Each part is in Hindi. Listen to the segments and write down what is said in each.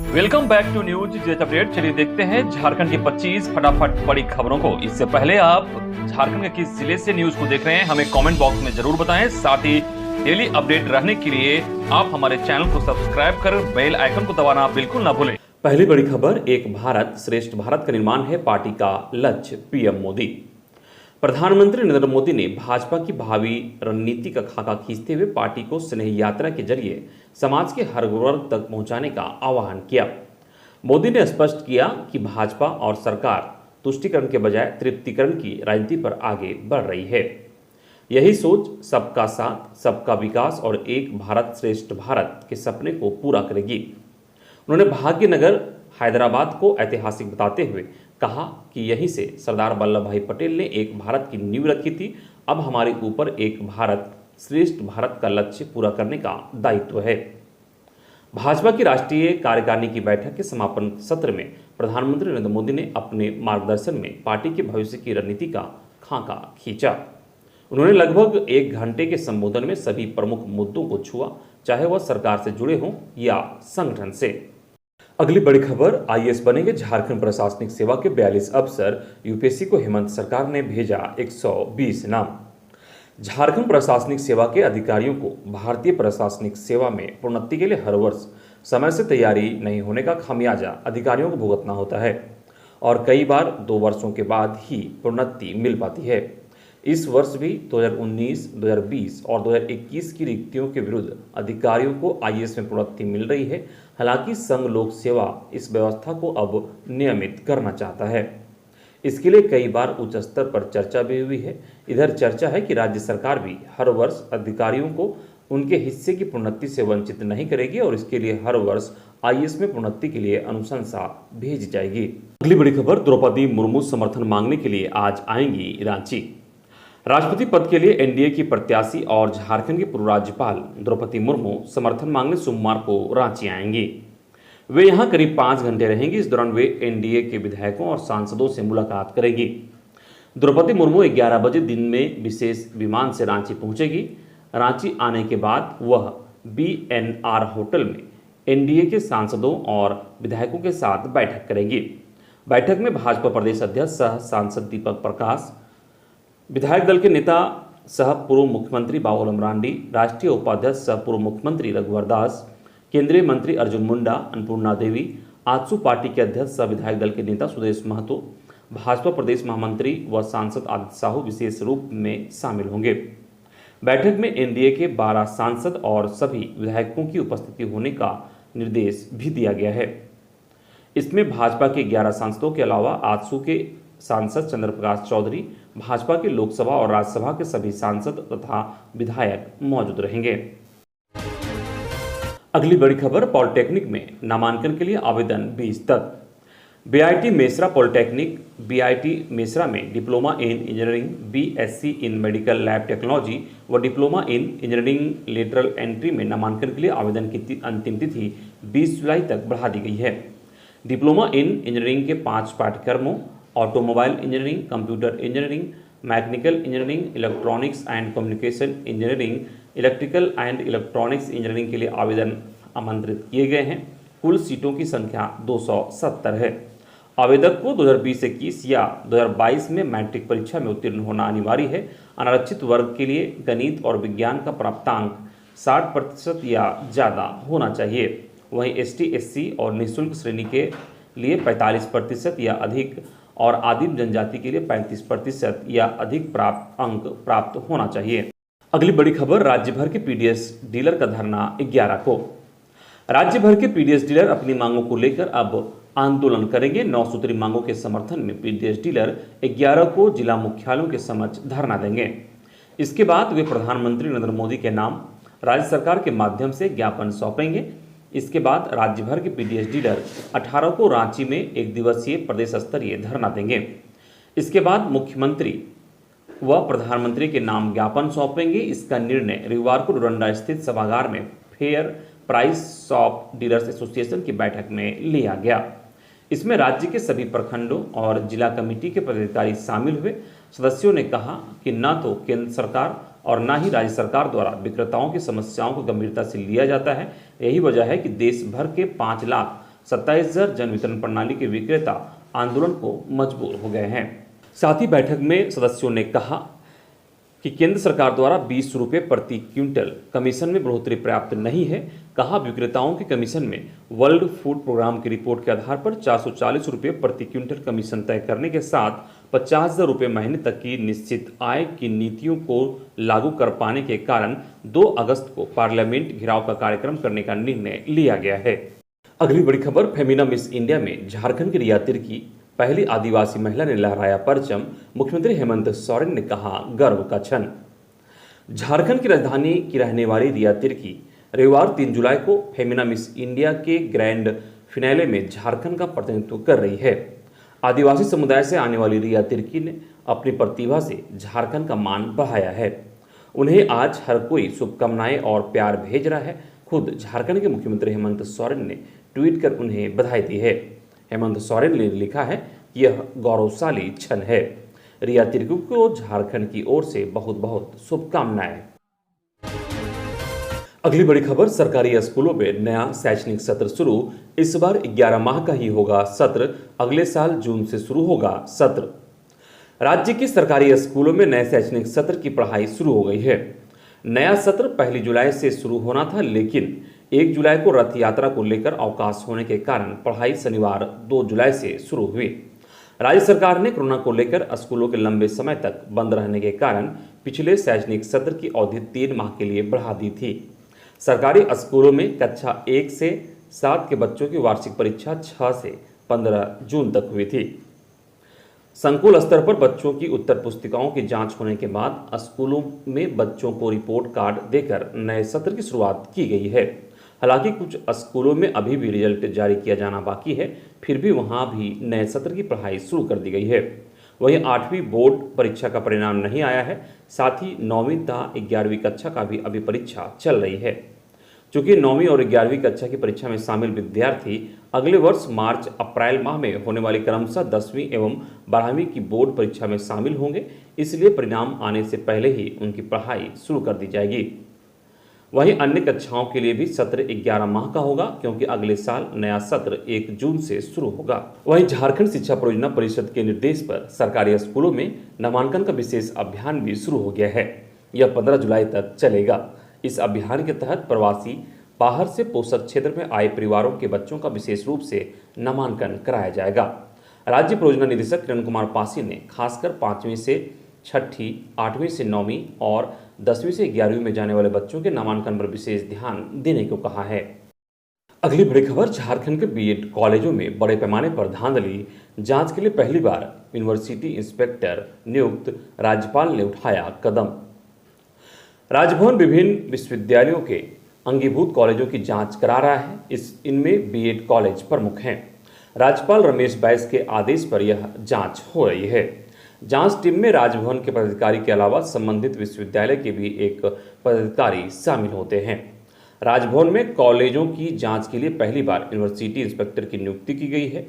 Welcome back to news jet update. चलिए देखते हैं झारखंड की 25 फटाफट बड़ी खबरों को। इससे पहले आप झारखंड के किस जिले से न्यूज को देख रहे हैं हमें कमेंट बॉक्स में जरूर बताएं। साथ ही डेली अपडेट रहने के लिए आप हमारे चैनल को सब्सक्राइब कर बेल आइकन को दबाना बिल्कुल ना भूलें। पहली बड़ी खबर, एक भारत श्रेष्ठ भारत का निर्माण है पार्टी का लक्ष्य, पीएम मोदी। प्रधानमंत्री नरेंद्र मोदी ने भाजपा की भावी रणनीति का खाका खींचते हुए पार्टी को स्नेह यात्रा के जरिए समाज के हर वर्ग तक पहुंचाने का आह्वान किया। मोदी ने स्पष्ट किया कि भाजपा और सरकार तुष्टीकरण के बजाय तृप्तिकरण की राजनीति पर आगे बढ़ रही है। यही सोच सबका साथ, सबका विकास और एक भारत श्रेष्ठ भारत के सपने को पूरा करेगी। उन्होंने भाग्यनगर हैदराबाद को ऐतिहासिक बताते हुए कहा कि यहीं से सरदार वल्लभ भाई पटेल ने एक भारत की नींव रखी थी। अब हमारे ऊपर एक भारत श्रेष्ठ भारत का लक्ष्य पूरा करने का दायित्व है। भाजपा की राष्ट्रीय कार्यकारिणी की बैठक के समापन सत्र में प्रधानमंत्री नरेंद्र मोदी ने अपने मार्गदर्शन में पार्टी के भविष्य की रणनीति का खाका खींचा। उन्होंने लगभग 1 घंटे के संबोधन में सभी प्रमुख मुद्दों को छुआ, चाहे वह सरकार से जुड़े हों या संगठन से। अगली बड़ी खबर, आईएएस बनेंगे झारखंड प्रशासनिक सेवा के 42 अफसर। यूपीएससी को हेमंत सरकार ने भेजा 120 नाम। झारखंड प्रशासनिक सेवा के अधिकारियों को भारतीय प्रशासनिक सेवा में प्रोन्नति के लिए हर वर्ष समय से तैयारी नहीं होने का खामियाजा अधिकारियों को भुगतना होता है और कई बार 2 वर्षों के बाद ही प्रोन्नति मिल पाती है। इस वर्ष भी 2019, 2020 और 2021 की रिक्तियों के विरुद्ध अधिकारियों को आईएएस में प्रोन्नति मिल रही है। हालांकि संघ लोक सेवा इस व्यवस्था को अब नियमित करना चाहता है। इसके लिए कई बार उच्च स्तर पर चर्चा भी हुई है। इधर चर्चा है कि राज्य सरकार भी हर वर्ष अधिकारियों को उनके हिस्से की प्रोन्नति से वंचित नहीं करेगी और इसके लिए हर वर्ष आईएएस में प्रोन्नति के लिए अनुशंसा भेजी जाएगी। अगली बड़ी खबर, द्रौपदी मुर्मू समर्थन मांगने के लिए आज आएंगी रांची। राष्ट्रपति पद के लिए एनडीए की प्रत्याशी और झारखंड की पूर्व राज्यपाल द्रौपदी मुर्मू समर्थन मांगने सोमवार को रांची आएंगी। वे यहां करीब 5 घंटे रहेंगी। इस दौरान वे एनडीए के विधायकों और सांसदों से मुलाकात करेंगी। द्रौपदी मुर्मू 11 बजे दिन में विशेष विमान से रांची पहुंचेगी। रांची आने के बाद वह बीएनआर होटल में एनडीए के सांसदों और विधायकों के साथ बैठक करेंगी। बैठक में भाजपा प्रदेश अध्यक्ष सह सांसद दीपक प्रकाश, विधायक दल के नेता सह पूर्व मुख्यमंत्री बाबूलाल मरांडी, राष्ट्रीय उपाध्यक्ष सह पूर्व मुख्यमंत्री रघुवर दास, केंद्रीय मंत्री अर्जुन मुंडा, अन्नपूर्णा देवी, आजसू पार्टी के अध्यक्ष सह विधायक दल के नेता सुदेश महतो, भाजपा प्रदेश महामंत्री व सांसद आदित्य साहू विशेष रूप में शामिल होंगे। बैठक में एनडीए के 12 सांसद और सभी विधायकों की उपस्थिति होने का निर्देश भी दिया गया है। इसमें भाजपा के 11 सांसदों के अलावा आजसू के सांसद चंद्र प्रकाश चौधरी, भाजपा के लोकसभा और राज्यसभा के सभी सांसद तथा विधायक मौजूद रहेंगे। अगली बड़ी खबर, पॉलिटेक्निक में नामांकन के लिए आवेदन 20 तक। BIT Mesra polytechnic BIT Mesra में diploma in engineering, BSc in medical lab technology व diploma in engineering lateral entry में नामांकन के लिए आवेदन की अंतिम तिथि 20 जुलाई तक बढ़ा दी गई है। डिप्लोमा इन इंजीनियरिंग के 5 पाठ्यक्रमों automobile engineering, computer engineering, mechanical engineering, electronics and communication engineering, electrical and electronics engineering के लिए आवेदन आमंत्रित किए गए हैं। कुल सीटों की संख्या 270 है। आवेदक को 2020-21 या 2022 में मैट्रिक परीक्षा में उत्तीर्ण होना अनिवार्य है। अनारक्षित वर्ग के लिए गणित और विज्ञान का प्राप्तांक 60% या ज़्यादा होना चाहिए। वहीं एसटी, एससी और निःशुल्क श्रेणी के लिए 45% या अधिक और आदिम जनजाति के लिए 35% या अधिक अंक प्राप्त होना चाहिए। अगली बड़ी खबर, राज्य भर के पीडीएस डीलर का धरना 11 को। राज्य भर के पीडीएस डीलर अपनी मांगों को लेकर अब आंदोलन करेंगे। 9 सूत्री मांगों के समर्थन में पीडीएस डीलर 11 को जिला मुख्यालयों के समक्ष धरना देंगे। इसके बाद वे प्रधानमंत्री नरेंद्र मोदी के नाम राज्य सरकार के माध्यम से ज्ञापन सौंपेंगे। इसके बाद राज्य भर के पीडीएस डीलर 18 को रांची में 1 दिवसीय प्रदेश स्तरीय धरना देंगे। इसके बाद मुख्यमंत्री व प्रधानमंत्री के नाम ज्ञापन सौंपेंगे। इसका निर्णय रविवार को डोरंडा स्थित सभागार में fair price shop dealers association की बैठक में लिया गया। इसमें राज्य के सभी प्रखंडों और जिला कमेटी के पदाधिकारी शामिल हुए। सदस्यों ने कहा कि न तो केंद्र सरकार और न ही राज्य सरकार द्वारा विक्रेताओं की समस्याओं को गंभीरता से लिया जाता है। यही वजह है कि देश भर के 5 लाख 27,000 जन वितरण प्रणाली के विक्रेता आंदोलन को मजबूर हो गए हैं। साथ ही बैठक में सदस्यों ने कहा कि केंद्र सरकार द्वारा 20 रुपये प्रति क्विंटल कमीशन में बढ़ोतरी पर्याप्त नहीं है। कहा विक्रेताओं के कमीशन में वर्ल्ड फूड प्रोग्राम की रिपोर्ट के आधार पर 440 रुपये प्रति क्विंटल कमीशन तय करने के साथ 50,000 रुपये महीने तक की निश्चित आय की नीतियों को लागू कर पाने के कारण 2 अगस्त को पार्लियामेंट घेराव का कार्यक्रम करने का निर्णय लिया गया है। अगली बड़ी खबर, फेमिना मिस इंडिया में झारखंड की रिया तिर्की पहली आदिवासी महिला ने लहराया परचम। मुख्यमंत्री हेमंत सोरेन ने कहा गर्व का क्षण। झारखंड की राजधानी की रहने वाली रिया तिर्की रविवार 3 जुलाई को फेमिना मिस इंडिया के ग्रैंड फिनाले में झारखंड का प्रतिनिधित्व कर रही है। आदिवासी समुदाय से आने वाली रिया तिर्की ने अपनी प्रतिभा से झारखंड का मान बढ़ाया है। उन्हें आज हर कोई शुभकामनाएं और प्यार भेज रहा है। खुद झारखंड के मुख्यमंत्री हेमंत सोरेन ने ट्वीट कर उन्हें बधाई दी है। हेमंत सोरेन ने लिखा है कि यह गौरवशाली क्षण है। रिया तिर्की को झारखंड की ओर से बहुत बहुत शुभकामनाएं। अगली बड़ी खबर, सरकारी स्कूलों में नया शैक्षणिक सत्र शुरू। इस बार 11 माह का ही होगा सत्र। अगले साल जून से शुरू होगा सत्र। राज्य के सरकारी स्कूलों में नए शैक्षणिक सत्र की पढ़ाई शुरू हो गई है। नया सत्र 1 जुलाई से शुरू होना था, लेकिन 1 जुलाई को रथ यात्रा को लेकर अवकाश होने के कारण पढ़ाई शनिवार 2 जुलाई से शुरू हुई। राज्य सरकार ने कोरोना को लेकर स्कूलों के लंबे समय तक बंद रहने के कारण पिछले शैक्षणिक सत्र की अवधि 3 माह के लिए बढ़ा दी थी। सरकारी स्कूलों में कक्षा 1 से 7 के बच्चों की वार्षिक परीक्षा 6 से 15 जून तक हुई थी। संकुल स्तर पर बच्चों की उत्तर पुस्तिकाओं की जांच होने के बाद स्कूलों में बच्चों को रिपोर्ट कार्ड देकर नए सत्र की शुरुआत की गई है। हालांकि कुछ स्कूलों में अभी भी रिजल्ट जारी किया जाना बाकी है, फिर भी वहां भी नए सत्र की पढ़ाई शुरू कर दी गई है। वहीं 8वीं बोर्ड परीक्षा का परिणाम नहीं आया है। साथ ही 9वीं तथा 11वीं कक्षा का भी अभी परीक्षा चल रही है। चूंकि 9वीं और 11वीं कक्षा की परीक्षा में शामिल विद्यार्थी अगले वर्ष मार्च अप्रैल माह में होने वाली क्रमशः 10वीं एवं 12वीं की बोर्ड परीक्षा में शामिल होंगे, इसलिए परिणाम आने से पहले ही उनकी पढ़ाई शुरू कर दी जाएगी। वहीं अन्य कक्षाओं के लिए भी सत्र 11 माह का होगा, क्योंकि अगले साल नया सत्र 1 जून से शुरू होगा। वहीं झारखंड शिक्षा परियोजना परिषद के निर्देश पर सरकारी स्कूलों में नामांकन का विशेष अभियान भी शुरू हो गया है। यह 15 जुलाई तक चलेगा। इस अभियान के तहत प्रवासी बाहर से पोषक क्षेत्र में आए परिवारों के बच्चों का विशेष रूप से नामांकन कराया जाएगा। राज्य परियोजना निदेशक किरण कुमार पासी ने खासकर 5वीं से 6ठी, 8वीं से 9वीं और 10वीं से 11वीं में जाने वाले बच्चों के नामांकन पर विशेष ध्यान देने को कहा है। अगली बड़ी खबर, झारखंड के बीएड कॉलेजों में बड़े पैमाने पर धांधली। जांच के लिए पहली बार यूनिवर्सिटी इंस्पेक्टर नियुक्त, राज्यपाल ने उठाया कदम। राजभवन विभिन्न विश्वविद्यालयों के अंगीभूत कॉलेजों की जांच करा रहा है। इनमें बीएड कॉलेज प्रमुख हैं। राज्यपाल रमेश बैस के आदेश पर यह जांच हो रही है। जांच टीम में राजभवन के पदाधिकारी के अलावा संबंधित विश्वविद्यालय के भी एक पदाधिकारी शामिल होते हैं। राजभवन में कॉलेजों की जांच के लिए पहली बार यूनिवर्सिटी इंस्पेक्टर की नियुक्ति की गई है।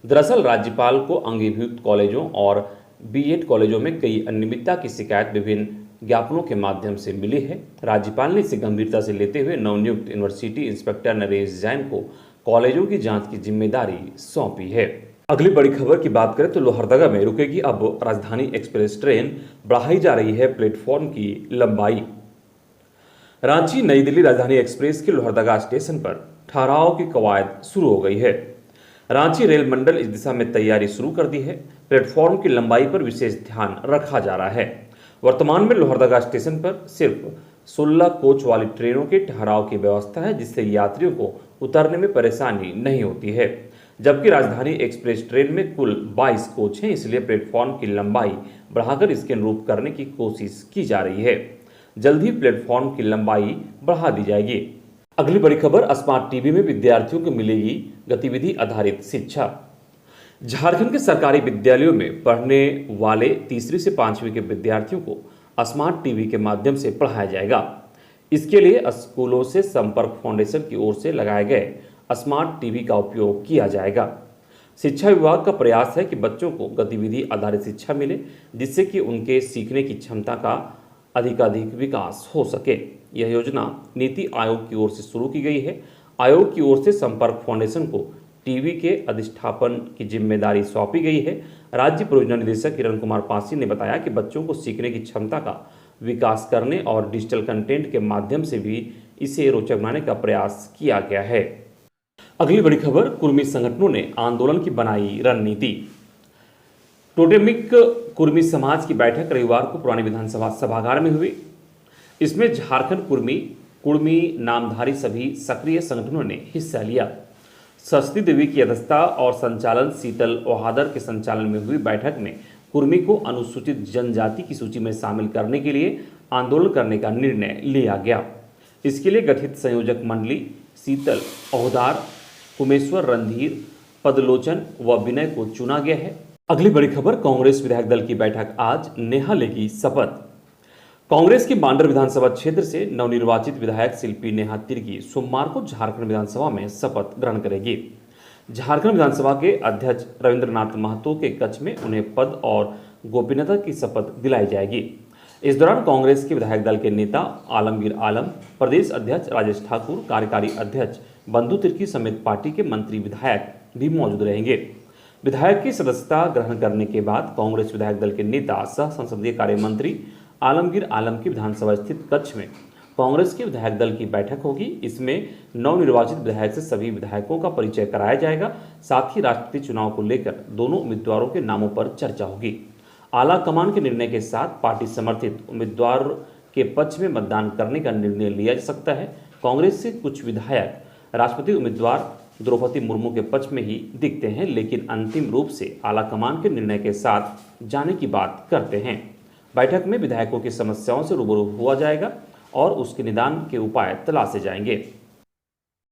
दरअसल राज्यपाल को अंगीभूत कॉलेजों और बीएड कॉलेजों में कई अनियमितता की शिकायत विभिन्न ज्ञापनों के माध्यम से मिली है। राज्यपाल ने इसे गंभीरता से लेते हुए नवनियुक्त यूनिवर्सिटी इंस्पेक्टर नरेश जैन को कॉलेजों की जांच की जिम्मेदारी सौंपी है। अगली बड़ी खबर की बात करें तो लोहरदगा में रुकेगी अब राजधानी एक्सप्रेस ट्रेन, बढ़ाई जा रही है प्लेटफॉर्म की लंबाई। रांची नई दिल्ली राजधानी एक्सप्रेस के लोहरदगा स्टेशन पर ठहराव की कवायद शुरू हो गई है। रांची रेल मंडल इस दिशा में तैयारी शुरू कर दी है। प्लेटफॉर्म की लंबाई पर विशेष ध्यान रखा जा रहा है। वर्तमान में लोहरदगा स्टेशन पर सिर्फ 16 कोच वाली ट्रेनों के ठहराव की व्यवस्था है, जिससे यात्रियों को उतरने में परेशानी नहीं होती है। जबकि राजधानी एक्सप्रेस ट्रेन में कुल 22 कोच हैं, इसलिए प्लेटफॉर्म की लंबाई बढ़ाकर इसके अनुरूप करने की कोशिश की जा रही है। जल्द ही प्लेटफॉर्म की लंबाई बढ़ा दी जाएगी। अगली बड़ी खबर, स्मार्ट टीवी में विद्यार्थियों को मिलेगी गतिविधि आधारित शिक्षा। झारखंड के सरकारी विद्यालयों में पढ़ने वाले 3री से 5वीं के विद्यार्थियों को स्मार्ट टीवी के माध्यम से पढ़ाया जाएगा। इसके लिए स्कूलों से संपर्क फाउंडेशन की ओर से लगाए गए स्मार्ट टीवी का उपयोग किया जाएगा। शिक्षा विभाग का प्रयास है कि बच्चों को गतिविधि आधारित शिक्षा मिले, जिससे कि उनके सीखने की क्षमता का अधिकाधिक विकास हो सके। यह योजना नीति आयोग की ओर से शुरू की गई है। आयोग की ओर से संपर्क फाउंडेशन को टीवी के अधिष्ठापन की जिम्मेदारी सौंपी गई है। राज्य परियोजना निदेशक किरण कुमार पासी ने बताया कि बच्चों को सीखने की क्षमता का विकास करने और डिजिटल कंटेंट के माध्यम से भी इसे रोचक बनाने का प्रयास किया गया है। अगली बड़ी खबर, कुर्मी संगठनों ने आंदोलन की बनाई रणनीति। टोटेमिक कुर्मी समाज की बैठक रविवार को पुरानी विधानसभा सभागार में हुई। इसमें झारखंड कुर्मी नामधारी सभी सक्रिय संगठनों ने हिस्सा लिया। सरस्वती देवी की अध्यक्षता और संचालन शीतल ओहादर के संचालन में हुई बैठक में कुर्मी को अनुसूचित जनजाति की सूची में शामिल करने के लिए आंदोलन करने का निर्णय लिया गया। इसके लिए गठित संयोजक मंडली शीतल ओहदार, कुमेश्वर रणधीर, पदलोचन व विनय को चुना गया है। अगली बड़ी खबर, कांग्रेस विधायक दल की बैठक आज, नेहा लेगी शपथ। कांग्रेस के बांडर विधानसभा क्षेत्र से नवनिर्वाचित विधायक शिल्पी नेहा तिर्की सोमवार को झारखंड विधानसभा में शपथ ग्रहण करेगी। झारखंड विधानसभा के अध्यक्ष रविंद्रनाथ महतो के कक्ष में उन्हें पद और गोपनीयता की शपथ दिलाई जाएगी। इस दौरान कांग्रेस के विधायक दल के नेता आलमगीर आलम, प्रदेश अध्यक्ष राजेश ठाकुर, कार्यकारी अध्यक्ष बंधु तिर्की समेत पार्टी के मंत्री विधायक भी मौजूद रहेंगे। विधायक की सदस्यता ग्रहण करने के बाद कांग्रेस विधायक दल के नेता सह संसदीय कार्य मंत्री आलमगीर आलम की विधानसभा स्थित कक्ष में कांग्रेस के विधायक दल की बैठक होगी। इसमें नवनिर्वाचित विधायक से सभी विधायकों का परिचय कराया जाएगा। साथ ही राष्ट्रपति चुनाव को लेकर दोनों उम्मीदवारों के नामों पर चर्चा होगी। आला कमान के निर्णय के साथ पार्टी समर्थित उम्मीदवार के पक्ष में मतदान करने का निर्णय लिया जा सकता है। कांग्रेस से कुछ विधायक राष्ट्रपति उम्मीदवार द्रौपदी मुर्मू के पक्ष में ही दिखते हैं, लेकिन अंतिम रूप से आला कमान के निर्णय के साथ जाने की बात करते हैं। बैठक में विधायकों की समस्याओं से रूबरू हुआ जाएगा और उसके निदान के उपाय तलाशे जाएंगे।